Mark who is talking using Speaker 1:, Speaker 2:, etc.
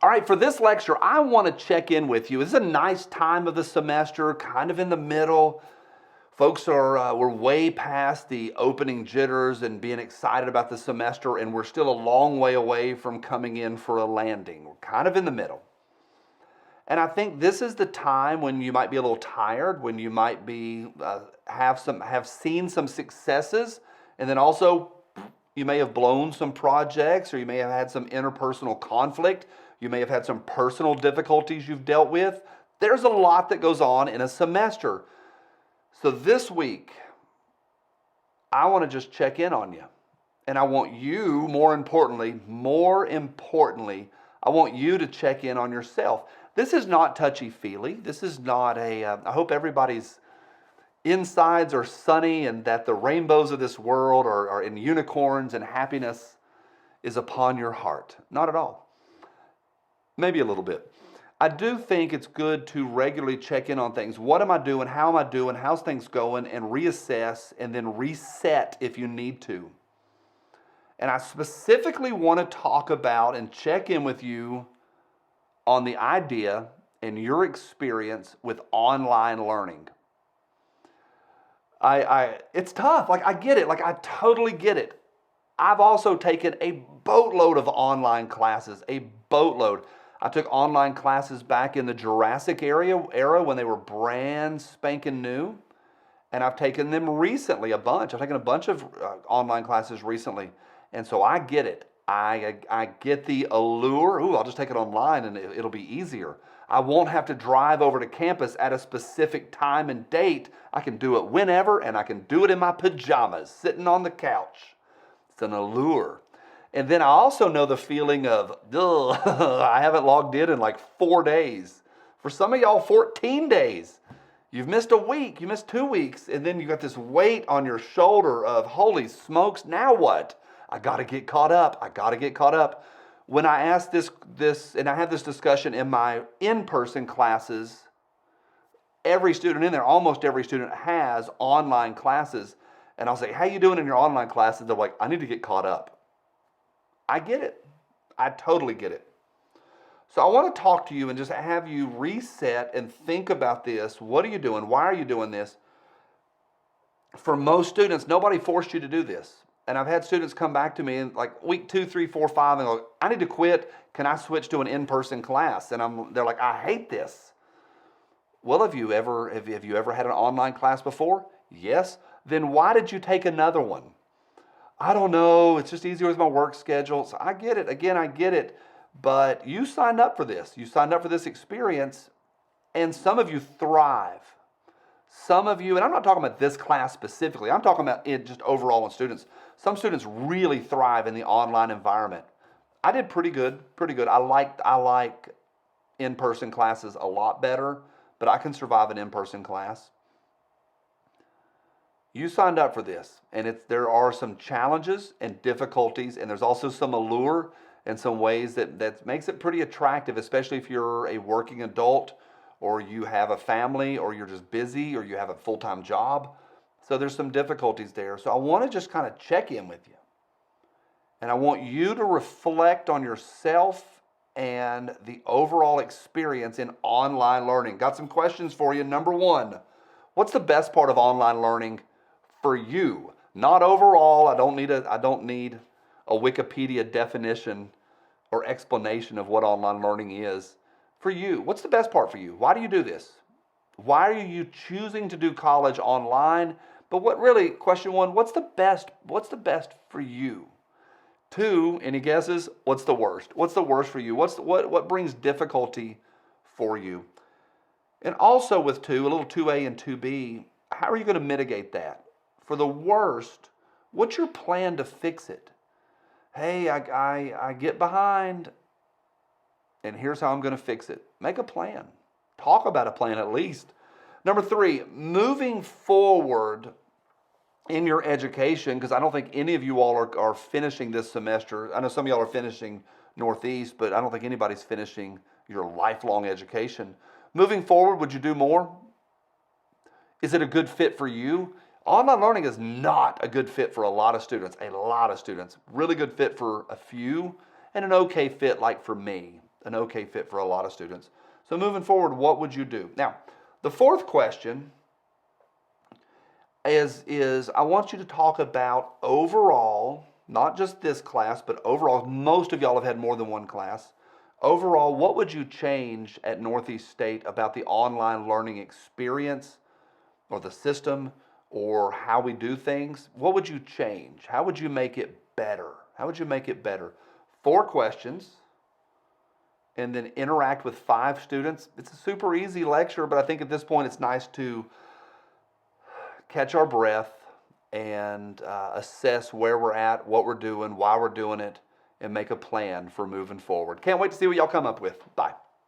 Speaker 1: All right, for this lecture, I want to check in with you. It's a nice time of the semester, kind of in the middle. Folks we're way past the opening jitters and being excited about the semester, and we're still a long way away from coming in for a landing. We're kind of in the middle. And I think this is the time when you might be a little tired, when you might be have seen some successes, and then also you may have blown some projects, or you may have had some interpersonal conflict. You may have had some personal difficulties you've dealt with. There's a lot that goes on in a semester. So this week, I want to just check in on you. And I want you, more importantly, I want you to check in on yourself. This is not touchy-feely. This is not I hope everybody's insides are sunny and that the rainbows of this world are in unicorns and happiness is upon your heart. Not at all. Maybe a little bit. I do think it's good to regularly check in on things. What am I doing? How am I doing? How's things going? And reassess and then reset if you need to. And I specifically want to talk about and check in with you on the idea and your experience with online learning. It's tough. I get it. I totally get it. I've also taken a boatload of online classes, a boatload. I took online classes back in the Jurassic era when they were brand spanking new. And I've taken them recently, a bunch. I've taken a bunch of online classes recently. And so I get it. I get the allure. Ooh, I'll just take it online and it'll be easier. I won't have to drive over to campus at a specific time and date. I can do it whenever, and I can do it in my pajamas, sitting on the couch. It's an allure. And then I also know the feeling of, I haven't logged in like 4 days. For some of y'all, 14 days. You've missed a week, you missed 2 weeks, and then you got this weight on your shoulder of, holy smokes, now what? I got to get caught up. When I asked this, and I had this discussion in my in-person classes, every student in there, almost every student has online classes. And I'll say, how you doing in your online classes? They're like, I need to get caught up. I get it. I totally get it. So I want to talk to you and just have you reset and think about this. What are you doing? Why are you doing this? For most students, nobody forced you to do this. And I've had students come back to me in like week 2, 3, 4, 5 and go, I need to quit. Can I switch to an in-person class? And they're like, I hate this. Well, have you ever had an online class before? Yes. Then why did you take another one? I don't know. It's just easier with my work schedule. So I get it. Again, I get it. But you signed up for this. You signed up for this experience. And some of you thrive. Some of you, and I'm not talking about this class specifically. I'm talking about it just overall in students. Some students really thrive in the online environment. I did pretty good. I like in-person classes a lot better, but I can survive an in-person class. You signed up for this, and there are some challenges and difficulties, and there's also some allure and some ways that makes it pretty attractive, especially if you're a working adult or you have a family or you're just busy or you have a full-time job. So there's some difficulties there. So I want to just kind of check in with you. And I want you to reflect on yourself and the overall experience in online learning. Got some questions for you. Number 1, what's the best part of online learning for you? Not overall. I don't need a Wikipedia definition or explanation of what online learning is. For you, what's the best part for you? Why do you do this? Why are you choosing to do college online? But question 1, what's the best for you? 2, any guesses? What's the worst? What's the worst for you? What brings difficulty for you? And also with 2, a little 2A and 2B, how are you going to mitigate that? For the worst, what's your plan to fix it? Hey, I get behind, and here's how I'm going to fix it. Make a plan. Talk about a plan at least. Number 3, moving forward in your education, because I don't think any of you all are finishing this semester. I know some of y'all are finishing Northeast, but I don't think anybody's finishing your lifelong education. Moving forward, would you do more? Is it a good fit for you? Online learning is not a good fit for a lot of students. Really good fit for a few, and an okay fit like for me. an okay fit for a lot of students. So moving forward, what would you do? Now, the fourth question is I want you to talk about overall, not just this class, but overall, most of y'all have had more than one class. Overall, what would you change at Northeast State about the online learning experience or the system or how we do things? What would you change? How would you make it better? How would you make it better? 4 questions, and then interact with 5 students. It's a super easy lecture, but I think at this point it's nice to catch our breath and assess where we're at, what we're doing, why we're doing it, and make a plan for moving forward. Can't wait to see what y'all come up with. Bye.